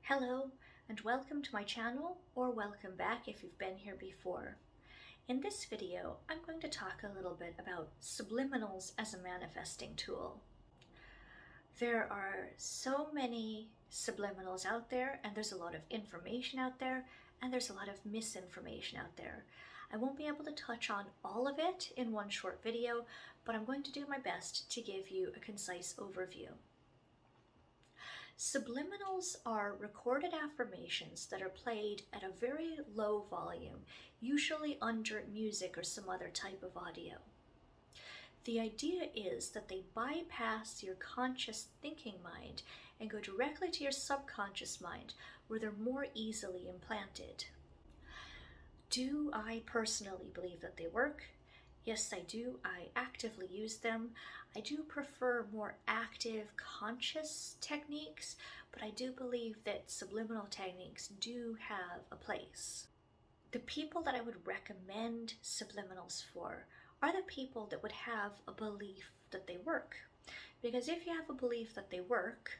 Hello and welcome to my channel, or welcome back if you've been here before. In this video, I'm going to talk a little bit about subliminals as a manifesting tool. There are so many subliminals out there, and there's a lot of information out there, and there's a lot of misinformation out there. I won't be able to touch on all of it in one short video, but I'm going to do my best to give you a concise overview. Subliminals are recorded affirmations that are played at a very low volume, usually under music or some other type of audio. The idea is that they bypass your conscious thinking mind and go directly to your subconscious mind, where they're more easily implanted. Do I personally believe that they work? Yes, I do. I actively use them. I do prefer more active, conscious techniques, but I do believe that subliminal techniques do have a place. The people that I would recommend subliminals for are the people that would have a belief that they work. Because if you have a belief that they work,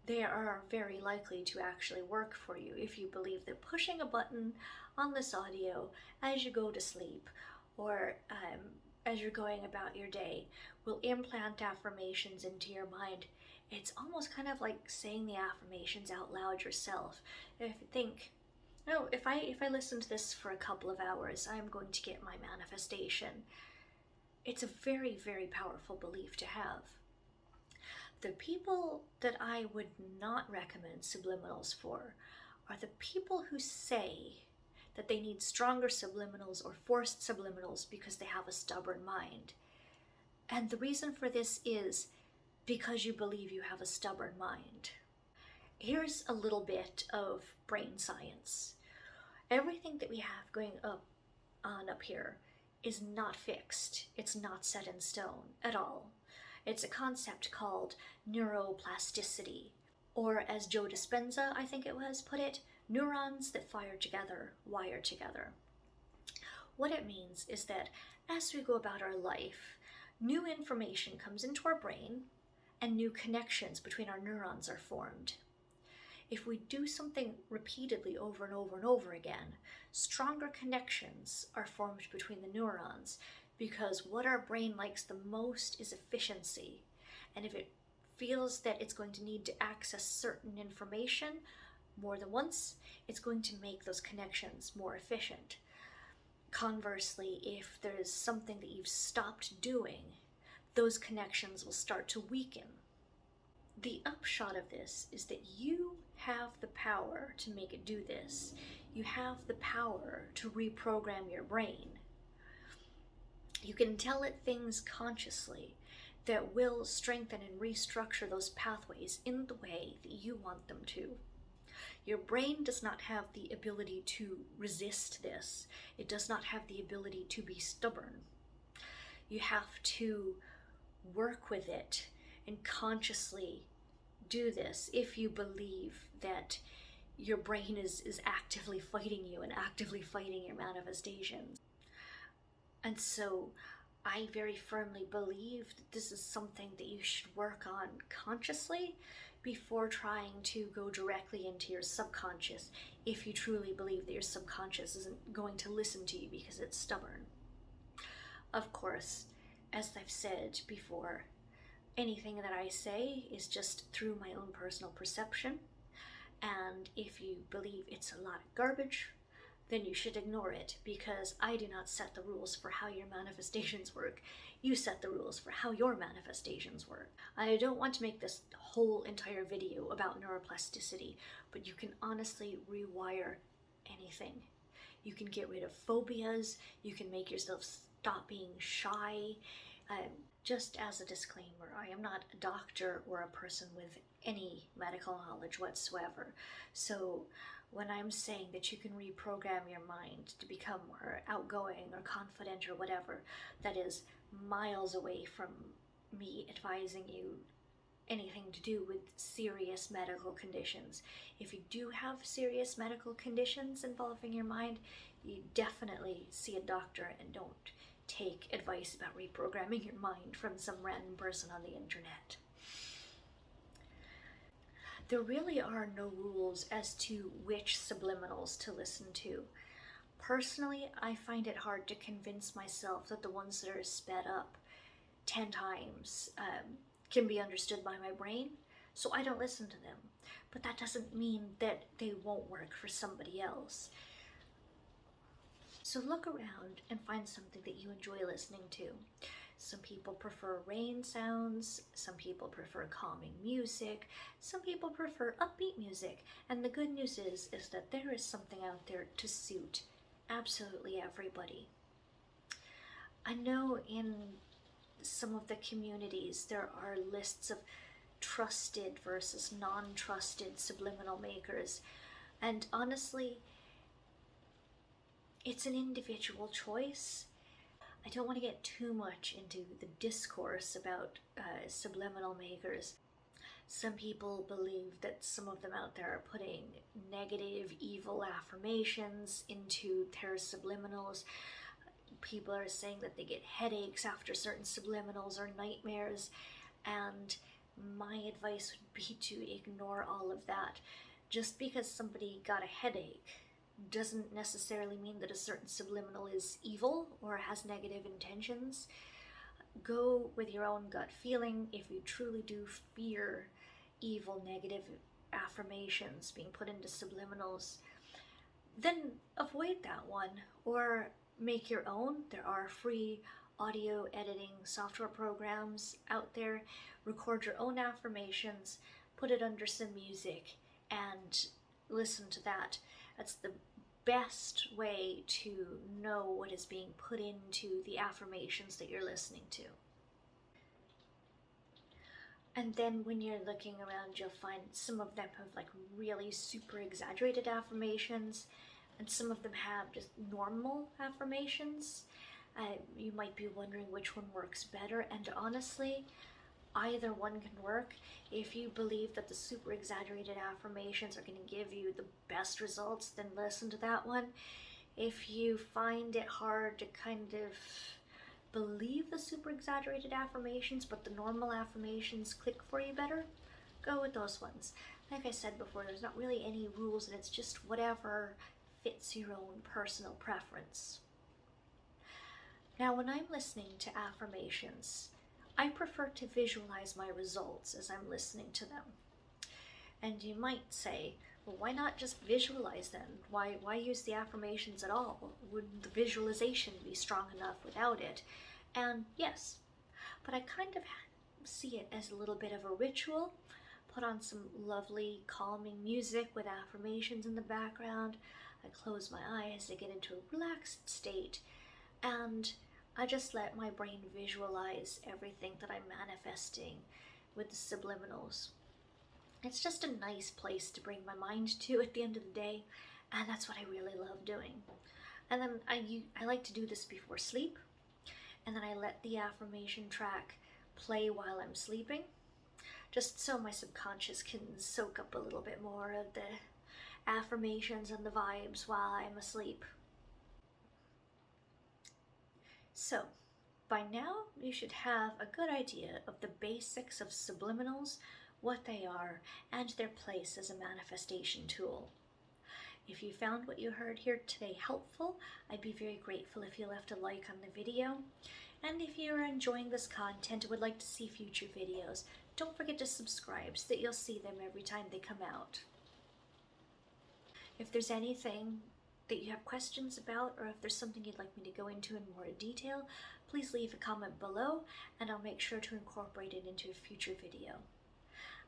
they are very likely to actually work for you if you believe that pushing a button on this audio as you go to sleep or as you're going about your day will implant affirmations into your mind. It's almost kind of like saying the affirmations out loud yourself. If you think, no, if I listen to this for a couple of hours, I'm going to get my manifestation. It's a very, very powerful belief to have. The people that I would not recommend subliminals for are the people who say that they need stronger subliminals or forced subliminals because they have a stubborn mind. And the reason for this is because you believe you have a stubborn mind. Here's a little bit of brain science. Everything that we have going up here is not fixed. It's not set in stone at all. It's a concept called neuroplasticity, or as Joe Dispenza, I think it was, put it, neurons that fire together, wire together. What it means is that as we go about our life, new information comes into our brain and new connections between our neurons are formed. If we do something repeatedly over and over and over again, stronger connections are formed between the neurons, because what our brain likes the most is efficiency. And if it feels that it's going to need to access certain information more than once, it's going to make those connections more efficient. Conversely, if there's something that you've stopped doing, those connections will start to weaken. The upshot of this is that you have the power to make it do this. You have the power to reprogram your brain. You can tell it things consciously that will strengthen and restructure those pathways in the way that you want them to. Your brain does not have the ability to resist this. It does not have the ability to be stubborn. You have to work with it and consciously do this if you believe that your brain is actively fighting you and actively fighting your manifestations. And so I very firmly believe that this is something that you should work on consciously before trying to go directly into your subconscious, if you truly believe that your subconscious isn't going to listen to you because it's stubborn. Of course, as I've said before, anything that I say is just through my own personal perception, and if you believe it's a lot of garbage, then you should ignore it, because I do not set the rules for how your manifestations work. You set the rules for how your manifestations work. I don't want to make this whole entire video about neuroplasticity, but you can honestly rewire anything. You can get rid of phobias, you can make yourself stop being shy. Just as a disclaimer, I am not a doctor or a person with any medical knowledge whatsoever. So when I'm saying that you can reprogram your mind to become more outgoing or confident or whatever, that is miles away from me advising you anything to do with serious medical conditions. If you do have serious medical conditions involving your mind, you definitely see a doctor and don't take advice about reprogramming your mind from some random person on the internet. There really are no rules as to which subliminals to listen to. Personally, I find it hard to convince myself that the ones that are sped up 10 times can be understood by my brain, so I don't listen to them. But that doesn't mean that they won't work for somebody else. So look around and find something that you enjoy listening to. Some people prefer rain sounds, some people prefer calming music, some people prefer upbeat music, and the good news is that there is something out there to suit absolutely everybody. I know in some of the communities there are lists of trusted versus non-trusted subliminal makers, and honestly, it's an individual choice. I don't want to get too much into the discourse about subliminal makers. Some people believe that some of them out there are putting negative, evil affirmations into their subliminals. People are saying that they get headaches after certain subliminals or nightmares, and my advice would be to ignore all of that. Just because somebody got a headache doesn't necessarily mean that a certain subliminal is evil or has negative intentions. Go with your own gut feeling. If you truly do fear evil, negative affirmations being put into subliminals, then avoid that one or make your own. There are free audio editing software programs out there. Record your own affirmations, put it under some music, and listen to that. That's the best way to know what is being put into the affirmations that you're listening to. And then when you're looking around, you'll find some of them have like really super exaggerated affirmations, and some of them have just normal affirmations. You might be wondering which one works better, and honestly, either one can work. If you believe that the super exaggerated affirmations are going to give you the best results, then listen to that one. If you find it hard to kind of believe the super exaggerated affirmations, but the normal affirmations click for you better, go with those ones. Like I said before, there's not really any rules, and it's just whatever fits your own personal preference. Now, when I'm listening to affirmations, I prefer to visualize my results as I'm listening to them. And you might say, well, why not just visualize them? Why use the affirmations at all? Would the visualization be strong enough without it? And yes, but I kind of see it as a little bit of a ritual. Put on some lovely calming music with affirmations in the background. I close my eyes to get into a relaxed state, and I just let my brain visualize everything that I'm manifesting with the subliminals. It's just a nice place to bring my mind to at the end of the day, and that's what I really love doing. And then I like to do this before sleep, and then I let the affirmation track play while I'm sleeping, just so my subconscious can soak up a little bit more of the affirmations and the vibes while I'm asleep. So, by now you should have a good idea of the basics of subliminals, what they are, and their place as a manifestation tool. If you found what you heard here today helpful, I'd be very grateful if you left a like on the video. And if you're enjoying this content and would like to see future videos, don't forget to subscribe so that you'll see them every time they come out. If there's anything that you have questions about, or if there's something you'd like me to go into in more detail, please leave a comment below and I'll make sure to incorporate it into a future video.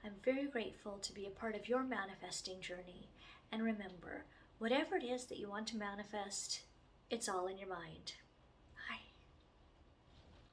I'm very grateful to be a part of your manifesting journey, and remember, whatever it is that you want to manifest, it's all in your mind.